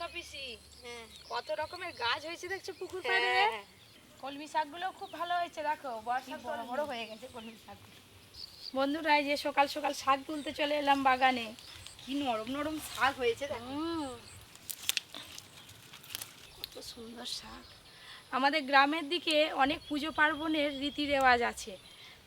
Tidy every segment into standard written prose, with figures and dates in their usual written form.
দেখো পিসি, কত রকমের গাছ হয়েছে দেখছো পুকুর পাড়ে। কলমি শাকগুলো খুব ভালো হয়েছে, দেখো বর্ষা বড় বড় হয়ে গেছে কলমি শাক। বন্ধুরা, এই যে সকাল সকাল শাক তুলতে চলে এলাম বাগানে। কি নরম নরম শাক হয়েছে দেখো, কত সুন্দর শাক। আমাদের গ্রামের দিকে অনেক পুজো পার্বণের রীতি রেওয়াজ আছে,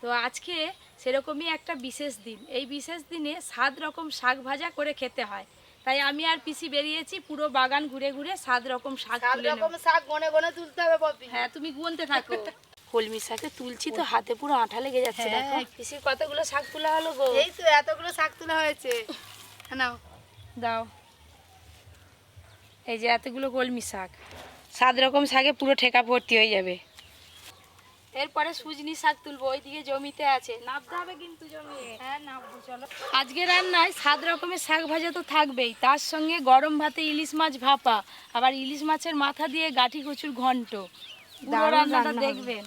তো আজকে সেরকমই একটা বিশেষ দিন। এই বিশেষ দিনে 7 রকম শাক ভাজা করে খেতে হয়, তাই আমি আর পিসি বেরিয়েছি পুরো বাগান ঘুরে ঘুরে 7 রকম শাক তুলে নেব। 7 রকম শাক গনে গনে তুলতে হবে বপি। হ্যাঁ, তুমি গুনতে থাকো। কলমি শাকে তুলছি তো হাতে পুরো আঠা লেগে যাচ্ছে। দেখো পিসির কতগুলো শাক তোলা হলো গো। এই তো এতগুলো শাক তোলা হয়েছে, নাও দাও। এই যে এতগুলো কলমি শাক, 7 রকম শাকে পুরো ঠেকা ভর্তি হয়ে যাবে। এরপরে সুজনি শাক তুলবো, ওইদিকে জমিতে আছে, নাবতে হবে কিন্তু জমিয়ে। হ্যাঁ নাবো চলো। আজকে রান্নায় 7 রকমের শাক ভাজা তো থাকবেই, তার সঙ্গে গরম ভাতে ইলিশ মাছ ভাপা, আবার ইলিশ মাছের মাথা দিয়ে গাঠি কচুর ঘন্ট। পুরো রান্নাটা দেখবেন।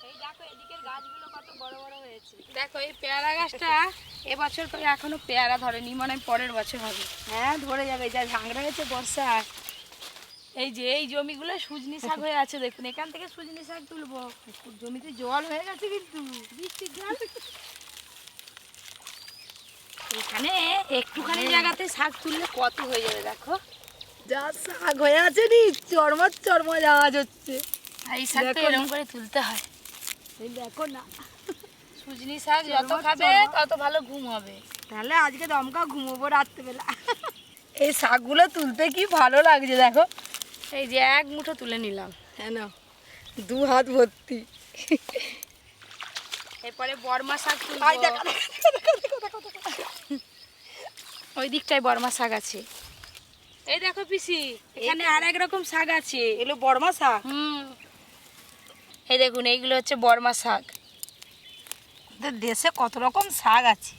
এই দেখো এদিকের গাছগুলো কত বড় বড় হয়েছে। দেখো এই পেয়ারা গাছটা এবছর করে এখনো পেয়ারা ধরেনি, মনে হয় পরের বছর হবে। হ্যাঁ ধরে যাবে, যা ঝাংড়া হয়েছে বর্ষা। এই যে এই জমিগুলো সুজনি শাক হয়ে আছে, দেখুন এখান থেকে সুজনি শাক তুলবো। জমিতে জল হয়ে গেছে কিন্তু, বৃষ্টির জল। এখানে একটুখানি জায়গাতে শাক তুললে কত হয়ে যাবে দেখো। যা শাক হয়ে আছে নি, চরমর চরমর আওয়াজ হচ্ছে। আর এই শাকটা এরকম করে তুলতে হয়। এই দেখো না, সুজনি শাক যত খাবে তত ভালো ঘুম হবে। তাহলে আজকে দমকা ঘুমোবো রাত্রেবেলা। এই শাকগুলো তুলতে কি ভালো লাগছে দেখো। এই যে এক মুঠো তুলে নিলাম। হ্যাঁ না, 2 হাত ভর্তি। এরপরে বর্মা শাক তুলবো। আই দেখো দেখো। ওই দিকটায় বর্মা শাক আছে। এই দেখো পিসি, এখানে আর এক রকম শাক আছে। এগুলো বড়মা শাক। এই দেখুন এইগুলো হচ্ছে বর্মা শাক। দেশে কত রকম শাক আছে,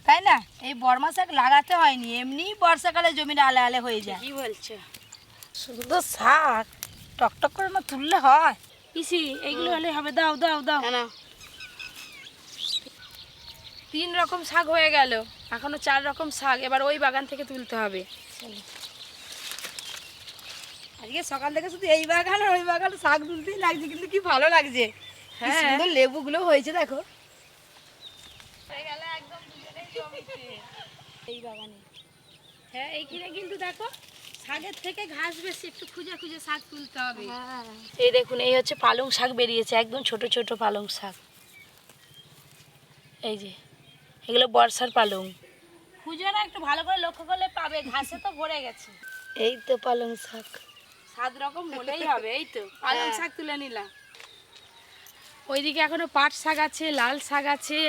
তাই না? এই বর্মা শাক লাগাতে হয়নি, এমনি বর্ষাকালে জমিটা আলে আলে হয়ে যায়। কি বলছো? সুন্দর শাক, টকটক করে না তুললে হয়। পিসি এইগুলো হলে হবে, দাও দাও দাও। না 3 রকম শাক হয়ে গেল, এখনো 4 রকম শাক এবার ওই বাগান থেকে তুলতে হবে। আজকে সকাল থেকে শুধু এই বাগান আর ওই বাগান শাক তুলতেই লাগছে, কিন্তু কি ভালো লাগছে। কি সুন্দর লেবুগুলো হয়েছে দেখো। একদম দুজনেই জমিতে এই বাগানে। হ্যাঁ এইখানে কিন্তু দেখো শাকের থেকে ঘাস বেশি, একটু খুঁজে খুঁজে শাক তুলতে হবে। এই দেখুন এই হচ্ছে পালং শাক বেরিয়েছে, একদম ছোট ছোট পালং শাক। এই যে এগুলো বর্ষার পালং। খুঁজে না, একটু ভালো করে লক্ষ্য করলে পাবে, ঘাসে তো ভরে গেছে। এই তো পালং শাক, 7 রকম হলেই হবে। এই তো পালং শাক তুলে নিলাম। ওইদিকে এখনো পাট শাক আছে, লাল শাক আছে।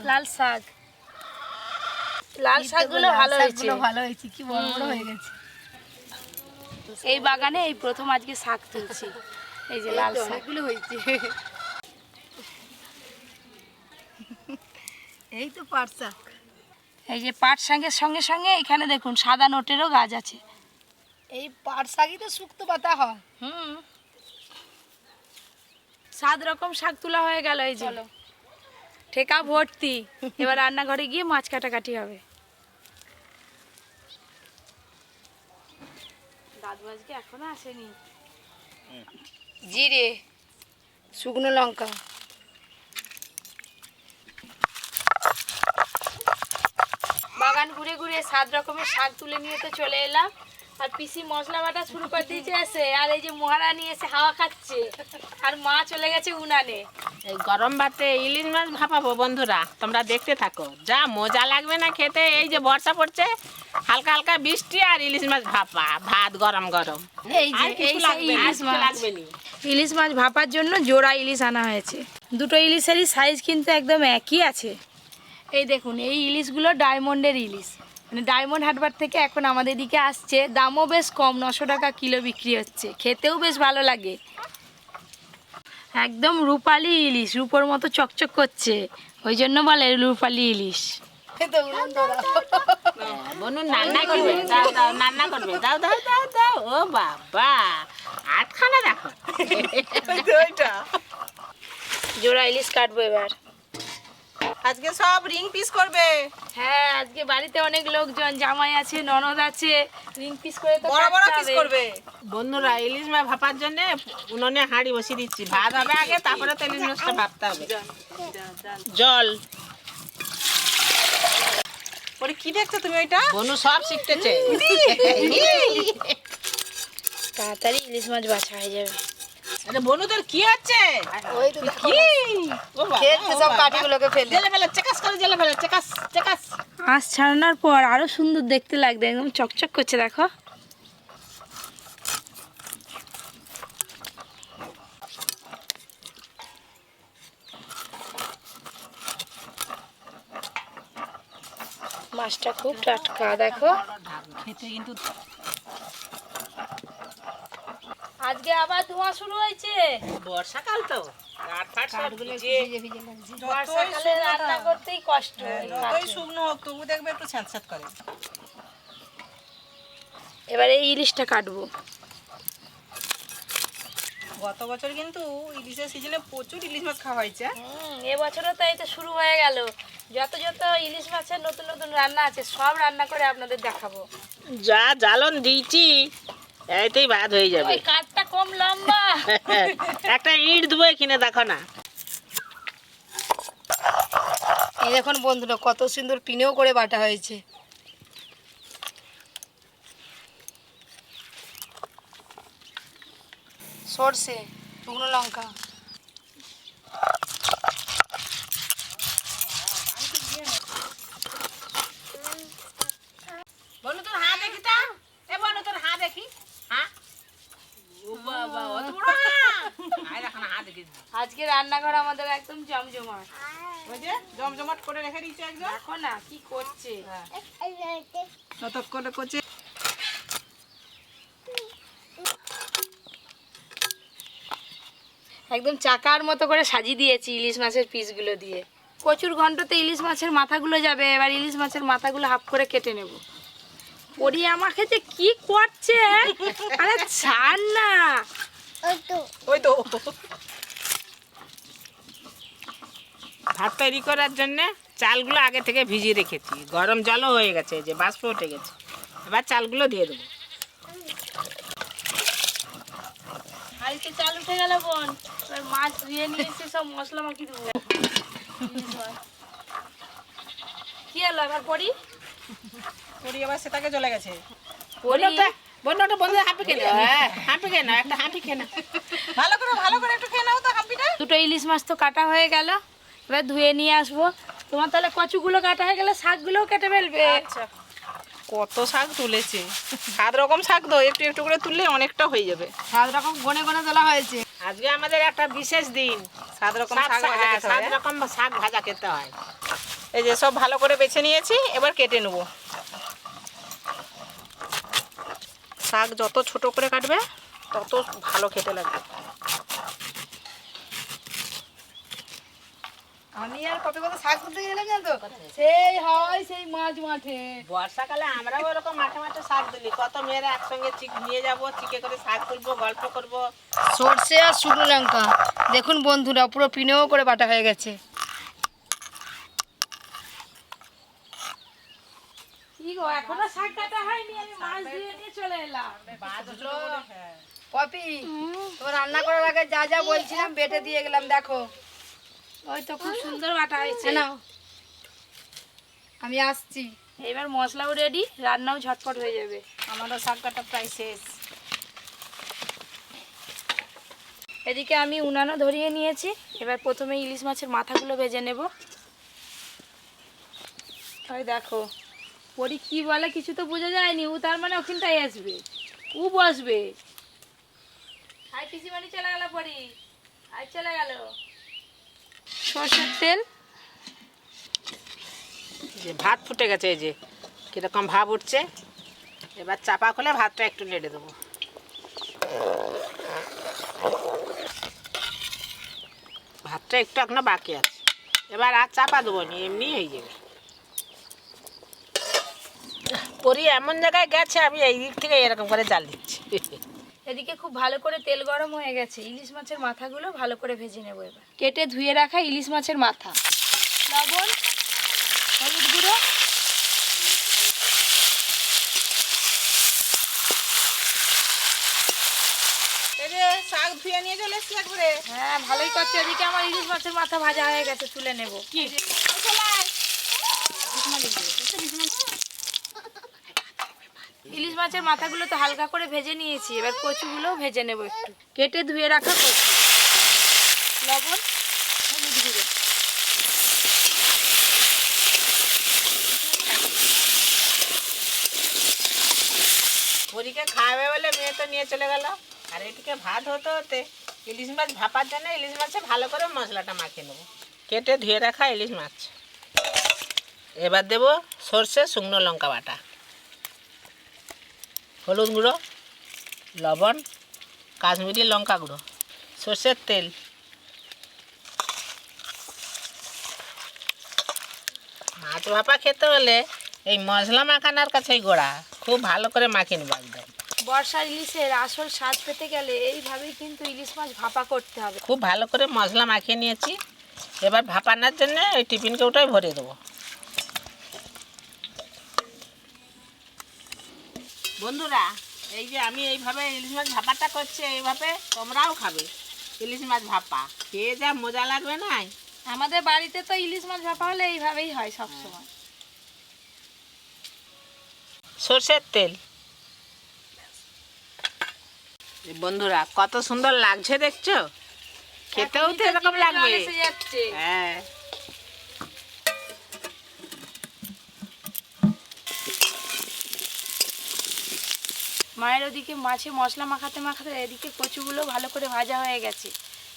লাল শাক, লাল শাকগুলো ভালো হয়েছে, ভালো হয়েছে, কি বড় বড় হয়ে গেছে। এই বাগানে এই প্রথম আজকে শাক তুলছি। এই যে লাল শাক অনেকগুলো হয়েছে। এই তো পাট শাক। এই যে পাট শাকের সঙ্গে সঙ্গে এখানে দেখুন সাদা নোটেরও গাছ আছে। এই পাট শাকই তো শুক্তো পাতা হয়। 7 রকম শাক তোলা হয়ে গেল। এই যে ঠেকা ভর্তি। এবার রান্নাঘরে গিয়ে মাছ কাটাকাটি হবে। দাদু আজকে এখনো আসেনি। জিরে, শুকনো লঙ্কা, বাগান ঘুরে ঘুরে 7 রকমের শাক তুলে নিয়ে তো চলে এলাম, আর পিসি মশলা বাটা শুরু করে দিয়েছে এসে। আর এই যে মহারানী এসে হাওয়া খাচ্ছে, আর মা চলে গেছে উনানে। এই গরম ভাতে ইলিশ মাছ ভাপাবো বন্ধুরা, তোমরা দেখতে থাকো, যা মজা লাগবে না খেতে। এই যে বর্ষা পড়ছে, হালকা হালকা বৃষ্টি আর ইলিশ মাছ ভাপা, ভাত গরম গরম। এই যে এই সেই ইলিশ মাছ। লাগবে নি। ইলিশ মাছ ভাপার জন্য জোড়া ইলিশ আনা হয়েছে। দুটো ইলিশেরই সাইজ কিন্তু একদম একই আছে। এই দেখুন এই ইলিশগুলো ডায়মন্ডের ইলিশ, মানে ডায়মন্ড হারবার থেকে এখন আমাদের দিকে আসছে। দামও বেশ কম, 900 টাকা কিলো বিক্রি হচ্ছে। খেতেও বেশ ভালো লাগে, একদম রূপালি ইলিশ, রূপোর মতো চকচক করছে, ওই জন্য বলে রূপালি ইলিশ। বনু রান্না করবে, দাও দাও রান্না করবে, দাও দাও দাও দাও। ও বাবা, আটখানা দেখো। জোড়া ইলিশ কাটবো এবার। আজকে সব রিং পিস করবে, হ্যাঁ আজকে বাড়িতে অনেক লোকজন, জামাই আছে, ননদ আছে, রিং পিস করে তো বড় বড় কাটতে পিস হবে। করবে। বন্ধুরা ইলিশ মাছ ভাপার জন্য উনুনে হাঁড়ি বসিয়ে দিচ্ছি, ভাত হবে আগে, তারপরে তো ইলিশ মাছটা ভাপতে হবে। জল পরে কি দেখছো তুমি ওইটা? বনু সব শিখতেছে। তাড়াতাড়ি ইলিশ মাছ বাছা হয়ে যাবে। আরে বনু তোর কি হচ্ছে? ওই তো দেখো কি? ও বাবা, খেলছে ও সব বাবা। কাঠিগুলোকে ফেলে। জেলে ফেলে চেকাস করে, জেলে ফেলে চেকাস চেকাস। আঁশ ছাড়ানোর পর আরো সুন্দর দেখতে লাগবে, একদম চকচক করছে দেখো। মাছটা খুব টাটকা দেখো। খেতে কিন্তু আজকে আবার ধোঁয়া শুরু হয়েছে। বর্ষাকাল তো কাঠ ফাট সব ভিজে। বর্ষাকালে রান্না করতেই কষ্ট। যতই শুকনো হোক তবু দেখবে একটু ছ্যাঁতছ্যাঁত করে। এবারে এই ইলিশটা কাটবো। গত বছর কিন্তু ইলিশের সিজনে প্রচুর ইলিশ মাছ খাওয়া হয়েছে। এবছরও তো এই তো শুরু হয়ে গেল। যত যত ইলিশ মাছের নতুন নতুন রান্না আছে সব রান্না করে আপনাদের দেখাবো। যা জ্বালন দিয়েছি এইতেই ভাত হয়ে যাবে। ওই কাঠটা কম লম্বা। একটা ইট দেবো কিনে দেখো না। এই দেখুন বন্ধুরা কত সুন্দর পিনেও করে বাটা হয়েছে। সরষে, শুকনো লঙ্কা, বনু তোর হাত দেখি তা, এ বনু তোর হাত দেখি। হ্যাঁ ও বাবা অত বড় হাত। আয় দেখো না হাত দেখি। আজকে রান্নাঘর আমাদের একদম জমজমাট। ওই যে জমজমাট করে রেখে দিয়েছে একদম। দেখো না কি করছে। ততক্ষণে করছে। একদম চাকার মতো করে সাজিয়ে দিয়েছি ইলিশ মাছের পিসগুলো দিয়ে। কচুর ঘন্টতে ইলিশ মাছের মাথাগুলো যাবে, এবার ইলিশ মাছের মাথাগুলো হাফ করে কেটে নেব। পরি আমাকে যে কি করছে, আরে ছাড় না। ওই তো ভাত তৈরি করার জন্য চালগুলো আগে থেকে ভিজিয়ে রেখেছি, গরম জলও হয়ে গেছে, যে বাষ্প উঠে গেছে। এবার চালগুলো দিয়ে দেবো। হাড়িতে চাল উঠে গেল বোন, এবার মাছ ধুয়ে নিয়ে এসে সব মশলা মাখিয়ে দেবো। ইলিশ মাছ। কি হলো এবার পরি? পরি আবার সেটাকে চলে গেছে। পরি বন্যটা বন্ধু হাঁপি খেলে, হ্যাঁ হাঁপি খেয়ে নাও, একটা হাঁপি খেয়ে নাও। ভালো করে একটু খেয়ে নাও তো হাঁপিটা। দুটো ইলিশ মাছ তো কাটা হয়ে গেল, এবার ধুয়ে নিয়ে আসবো। তোমার তাহলে কচুগুলো কাটা হয়ে গেলে শাকগুলোও কেটে ফেলবে। আচ্ছা কত শাক তুলেছে, 7 রকম শাক তো একটু একটু করে তুললে অনেকটা হয়ে যাবে। 7 রকম গনে গনে তোলা হয়েছে। আজকে আমাদের একটা বিশেষ দিন, 7 রকম শাক ভাজা খেতে 7 হয়। রকম শাক ভাজা খেতে হয়। এই যে সব ভালো করে বেছে নিয়েছি, এবার কেটে নেব। শাক যত ছোট করে কাটবে তত ভালো খেতে লাগবে। আমি আর কত কত শাক তুলতে গেলাম না তো, সেই হয় সেই মাছ মাঠে। বর্ষাকালে আমরাও এরকম মাঠে মাঠে শাক তুলি, কত মেয়েরা একসঙ্গে নিয়ে যাবো, চিকে করে শাক তুলবো, গল্প করবো। সরষে আর শুকনো লঙ্কা দেখুন বন্ধুরা পুরো পিনেও করে বাটা হয়ে গেছে। কি গো এখনো শাক কাটা হয়নি, আমি মাছ ধুয়ে নিয়ে চলে এলাম। পপি তোমার রান্না করার আগে যা যা বলছিলাম বেটে দিয়ে গেলাম, দেখো। ওই তো খুব সুন্দর বাটা হয়েছে। নাও আমি আসছি। এবার মশলাও রেডি, রান্নাও ঝটপট হয়ে যাবে। আমারও শাক কাটা প্রায় শেষ। এদিকে আমি উনানও ধরিয়ে নিয়েছি, এবার প্রথমে ইলিশ মাছের মাথাগুলো ভেজে নেব। ওই দেখো পরি কি বলে কিছু তো বোঝা যায়নি, ও তার মানে ওখানটাই আসবে, ও বসবে। হাই পিসিমানি চলে গেল পরি, আই চলে গেল। সরষের তেল, যে ভাত ফুটে গেছে, এই যে কিরকম ভাব উঠছে। এবার চাপা খুলে ভাতটা একটু নেড়ে দেবো। ভাতটা একটু এখনো বাকি আছে, এবার আর চাপা দেবো নি, এমনি হয়ে যাবে। পরি এমন জায়গায় গেছে, আমি এই দিক থেকে এরকম করে জাল দিচ্ছি। এদিকে খুব ভালো করে তেল গরম হয়ে গেছে, ইলিশ মাছের মাথাগুলো ভালো করে ভেজে নেবো। এবার কেটে ধুয়ে রাখা ইলিশ মাছের মাথা লবণ, হলুদ গুঁড়ো, এই যে শাক ধুয়ে নিয়ে চলে এসছি একবারে। হ্যাঁ ভালোই করছে। এদিকে আমার ইলিশ মাছের মাথা ভাজা হয়ে গেছে, তুলে নেব। কি ইলিশ মাছের মাথাগুলো তো হালকা করে ভেজে নিয়েছি, এবার কচুগুলো ভেজে নেব একটু। কেটে ধুয়ে রাখা কচু, লবণ, হলুদ গুঁড়ো, হরিকে খাওয়াবে বলে মেয়ে তো নিয়ে চলে গেল। আর এদিকে ভাত হতে হতে ইলিশ মাছ ভাপার জন্য ইলিশ মাছে ভালো করে মশলাটা মাখিয়ে নেবো। কেটে ধুয়ে রাখা ইলিশ মাছ, এবার দেব সর্ষে শুকনো লঙ্কা বাটা, হলুদ গুঁড়ো, লবণ, কাশ্মীরি লঙ্কা গুঁড়ো, সর্ষের তেল, মাছ ভাপা খেতে হলে এই মশলা মাখানোর কাছেই গোড়া, খুব ভালো করে মাখিয়ে নেবো একদম। বর্ষার ইলিশের আসল স্বাদ পেতে গেলে এইভাবেই কিন্তু ইলিশ মাছ ভাপা করতে হবে। খুব ভালো করে মশলা মাখিয়ে নিয়েছি, এবার ভাপানোর জন্য ওই টিফিন কৌটায় ভরে দেবো। বন্ধুরা, এই যে আমি এইভাবে ইলিশ মাছ ভাপাটা করছি, এইভাবে তোমরাও খাবে ইলিশ মাছ ভাপা, খেয়ে যা মজা লাগবে না। আমাদের বাড়িতে তো ইলিশ মাছ ভাপা হলে এইভাবেই হয় সবসময়। সর্ষের তেল, বন্ধুরা কত সুন্দর লাগছে দেখছো, খেতেও তো এরকম লাগবে। এসে যাচ্ছে। হ্যাঁ, মায়ের ওদিকে মাছে মশলা মাখাতে মাখাতে এদিকে কচুগুলো ভালো করে ভাজা হয়ে গেছে।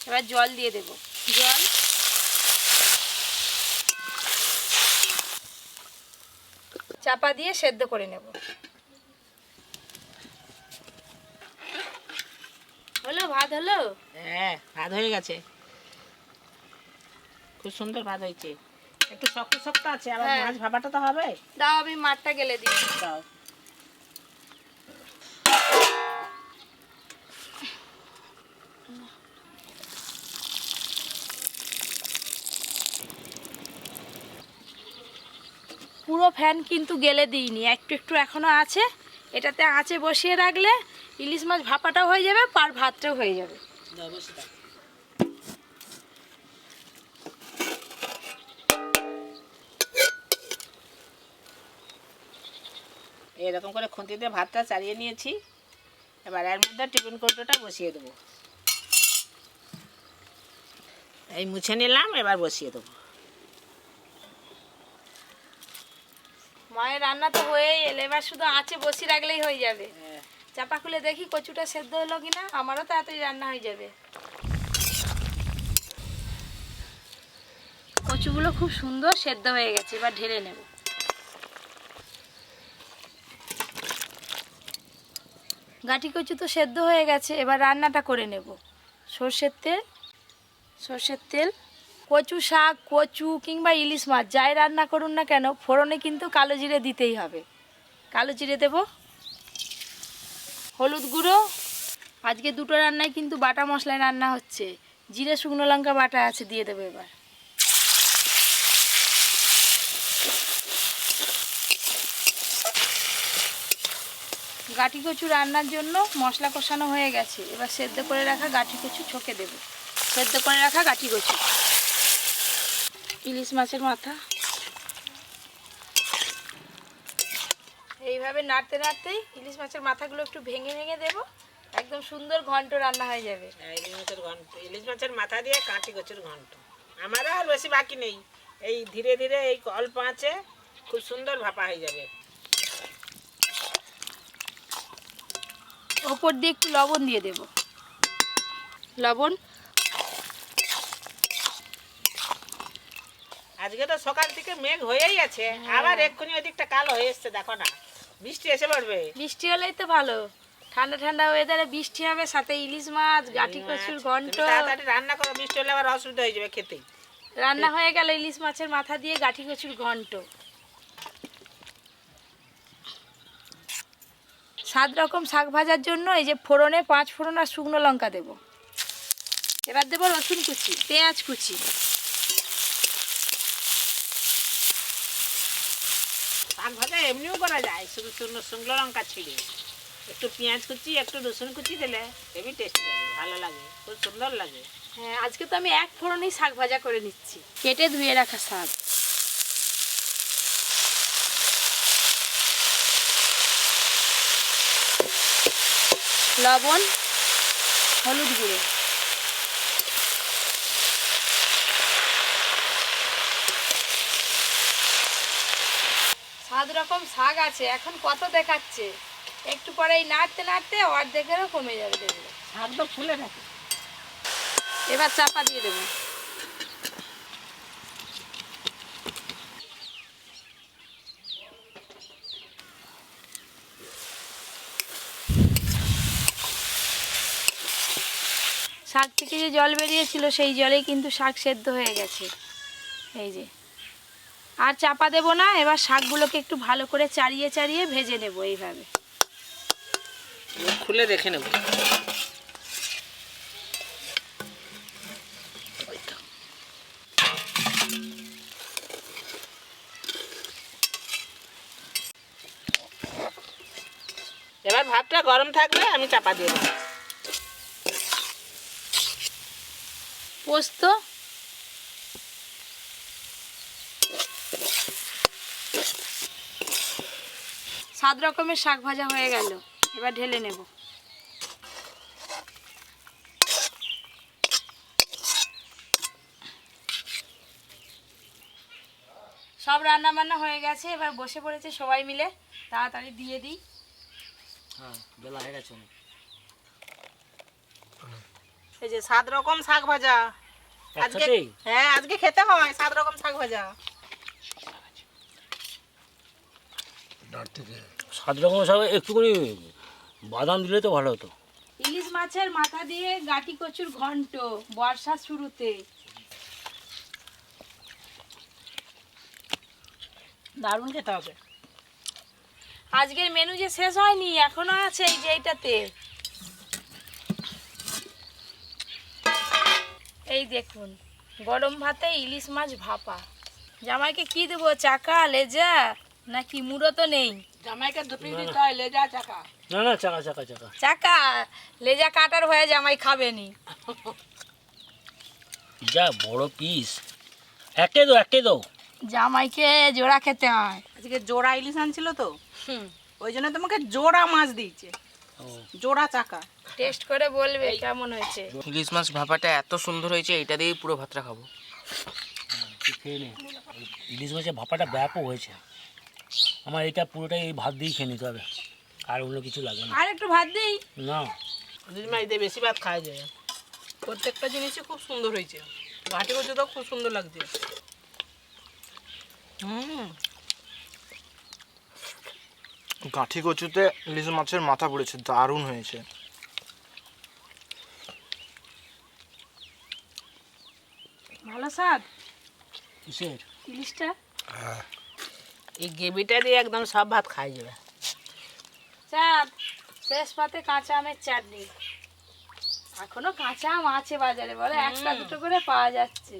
এবার জল দিয়ে দেব, জল, চাপা দিয়ে সেদ্ধ করে নেব। হলো ভাত হলো। হ্যাঁ ভাত হয়ে গেছে, খুব সুন্দর ভাত হয়েছে। একটু শক্ত শক্ত আছে, আবার হ্যাঁ। মাছ ভাপাটা তো হবে। দাও আমি মাঠটা গেলে দিই। দাও। পুরো ফ্যান কিন্তু গেলে দিইনি, একটু একটু এখনো আছে। এটাতে আঁচে বসিয়ে রাখলে ইলিশ মাছ ভাপাটাও হয়ে যাবে, পার ভাতটাও হয়ে যাবে। দাও, বসে দাও। এরকম করে খুন্তি দিয়ে ভাতটা চালিয়ে নিয়েছি, এবার এর মধ্যে টিফিন কৌটোটা বসিয়ে দেবো। এই মুছে নিলাম, এবার বসিয়ে দেবো। মায়ের রান্না তো হয়েই এলে, এবার শুধু আঁচে বসিয়ে রাখলেই হয়ে যাবে। চাপা খুলে দেখি কচুটা সেদ্ধ হলো কিনা, আমারও তাড়াতাড়ি রান্না হয়ে যাবে। কচুগুলো খুব সুন্দর সেদ্ধ হয়ে গেছে, এবার ঢেলে নেব। গাঁটি কচু তো সেদ্ধ হয়ে গেছে, এবার রান্নাটা করে নেব। সর্ষের তেল, কচু শাক, কচু কিংবা ইলিশ মাছ যাই রান্না করুন না কেন, ফোড়নে কিন্তু কালো জিরে দিতেই হবে। কালো জিরে দেব, হলুদ গুঁড়ো, আজকে দুটো রান্নায় কিন্তু বাটা মশলায় রান্না হচ্ছে, জিরে শুকনো লঙ্কা বাটা আছে, দিয়ে দেবো এবার। গাঁটি কচু রান্নার জন্য মশলা কষানো হয়ে গেছে, এবার সেদ্ধ করে রাখা গাঁটি কচু ছকে দেব। সেদ্ধ করে রাখা গাঁটি কচু, ইলিশ মাছের মাথা, এইভাবে নাড়তে নাড়তেই ইলিশ মাছের মাথাগুলো একটু ভেঙে ভেঙে দেবো, একদম সুন্দর ঘন্ট রান্না হয়ে যাবে। ইলিশ মাছের ঘন্ট, ইলিশ মাছের মাথা দিয়ে কাঁটি কচুর ঘন্ট। আমারও আর বেশি বাকি নেই, এই ধীরে ধীরে এই অল্প আঁচে খুব সুন্দর ভাপা হয়ে যাবে। ওপর দিয়ে একটু লবণ দিয়ে দেব, লবণ। আজকে তো সকাল থেকে মেঘ হয়েই আছে, আবার এক্ষুনি ওদিকটা কালো হয়ে এসছে, দেখো না বৃষ্টি এসে পড়বে। বৃষ্টি হলেই তো ভালো, ঠান্ডা ঠান্ডা ওয়েদারে বৃষ্টি হবে, সাথে ইলিশ মাছ, গাঁটি কচুর ঘন্ট। তুমি তাড়াতাড়ি রান্না করো, বৃষ্টি হলে আবার অসুবিধা হয়ে যাবে খেতে। রান্না হয়ে গেল ইলিশ মাছের মাথা দিয়ে গাঁটি কচুর ঘন্ট। 7 রকম শাক ভাজার জন্য এই যে ফোড়নে 5 ফোড়ন আর শুকনো লঙ্কা দেব। এবার দেবো রসুন কুচি, পেঁয়াজ কুচি, শাক ভাজা এমনিও করা যায়, শুধু শুকনো লঙ্কা ছিঁড়ে একটু পেঁয়াজ কুচি একটু রসুন কুচি দিলে হেবি টেস্টি লাগে, ভালো লাগে, খুব সুন্দর লাগে। হ্যাঁ, আজকে তো আমি এক ফোড়নেই শাক ভাজা করে নিচ্ছি। কেটে ধুয়ে রাখা শাক, লবণ, হলুদ গুঁড়ো, সাত রকম শাক আছে, এখন কত দেখাচ্ছে, একটু পরে এই নাড়তে নাড়তে অর্ধেকেরও কমে যাবে দেখবে। শাক তো ফুলে থাকে। এবার চাপা দিয়ে দেবো। শাক থেকে যে জল বেরিয়েছিল সেই জলেই কিন্তু শাক সেদ্ধ হয়ে গেছে, এই যে। আর চাপা দেবো না, এবার শাকগুলোকে একটু ভালো করে চাড়িয়ে চাড়িয়ে ভেজে নেব এইভাবে। খুলে দেখে নেব। এবার ভাতটা গরম থাকলে আমি চাপা দিয়ে দেবো। পোস্ত, সাত রকমের শাক ভাজা হয়ে গেল, এবার ঢেলে নেব। সব রান্না বান্না হয়ে গেছে, এবার বসে পড়েছে সবাই মিলে, তাড়াতাড়ি দিয়ে দিই। হ্যাঁ, বেলা হয়ে গেছে অনেক। এই যে 7 রকম শাক ভাজা আজকে, একসাথেই? হ্যাঁ আজকে খেতে হয় 7 রকম শাক ভাজা। 7 রকম সব একটুখানি বাদাম দিলে তো ভালো হতো। ইলিশ মাছের মাথা দিয়ে গাটি কচুর ঘন্ট, বর্ষার শুরুতে। দারুণ খেতে হবে। আজকের মেনু যে শেষ হয়নি, এখনো আছে এই যে এইটাতে। এই দেখুন, গরম ভাতে ইলিশ মাছ ভাপা। জামাইকে কি দেবো, চাকা, লেজা নাকি? মুড়ো তো নেই। জামাইকে ধুপি দিতে হয়, লেজা চাকা। না না, চাকা চাকা চাকা। চাকা, লেজা কাটার হয়ে জামাই খাবেনি। যা বড় পিস, একে দাও। জামাইকে জোড়া খেতে হয়। আজকে জোড়া ইলিশ আনছিল তো, ওই জন্য তোমাকে জোড়া মাছ দিয়েছে, জোড়া চাকা। টেস্ট করে বলবে কেমন হয়েছে। ইলিশ মাছ ভাপাটা এত সুন্দর হয়েছে, এটা দিয়েই পুরো ভাতটা খাবো। তুই খেয়ে নে। ইলিশ মাছের ভাপাটা ব্যাপক হয়েছে। আমার এটা পুরোটাই এই ভাত দিয়েই খেয়ে নিতে হবে, আর অন্য কিছু লাগবে না। আর একটু ভাত দিই। না, ইলিশ মাছ দিয়ে বেশি ভাত খাওয়া যায়। প্রত্যেকটা জিনিসই খুব সুন্দর হয়েছে, ঘাটি কচু তো খুব সুন্দর লাগছে। গাঁঠি কচুতে ইলিশ মাছের মাথা পড়েছে, দারুণ হয়েছে। ভালো স্বাদ কিসের? ইলিশটা। এই গ্রেভিটা দিয়ে একদম সব ভাত খাই যাবে। চাঁদ, শেষ পাতে কাঁচা আমের চাটনি। এখনো কাঁচা আম আছে বাজারে, বলে একটা দুটো করে পাওয়া যাচ্ছে।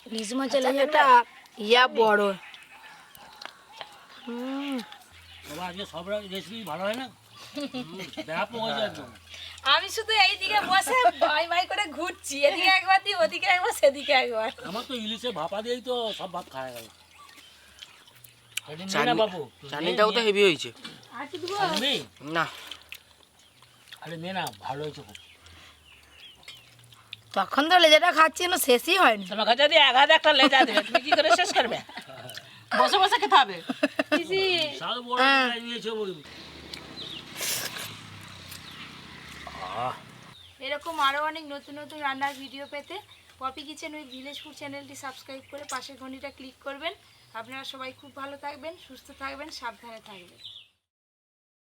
ইলিশ মাছের লেজাটা ইয়া বড়। বাবা, আজকে সব রেসিপি ভালো হয় না? ব্যাপক হয়েছে একদম। আমি শুধু এইদিকে বসে ভাই ভাই করে ঘুরছি, এদিকে একবার দিই, ওদিকে একবার, সেদিকে একবার। আমার তো ইলিশে ভাপা দিয়েই তো সব ভাত খাওয়া গেল। না বাবু, চাটনিটাও তো হেভি হয়েছে। আর কি দেবো? আনবি? না, আরে নে না, ভালো হয়েছে খুব। তখন তো লেজাটা খাচ্ছি, না শেষই হয়নি। তোমার কাছে যদি এক হাত একটা লেজা দেবে, তুমি কি করে শেষ করবে? বসে বসে খেতে হবে। বিশাল বড় নিয়েছে বই। এরকম আরও অনেক নতুন নতুন রান্নার ভিডিও পেতে Popy kitchen with village food চ্যানেলটি সাবস্ক্রাইব করে পাশের ঘন্টিটা ক্লিক করবেন। আপনারা সবাই খুব ভালো থাকবেন, সুস্থ থাকবেন, সাবধানে থাকবেন।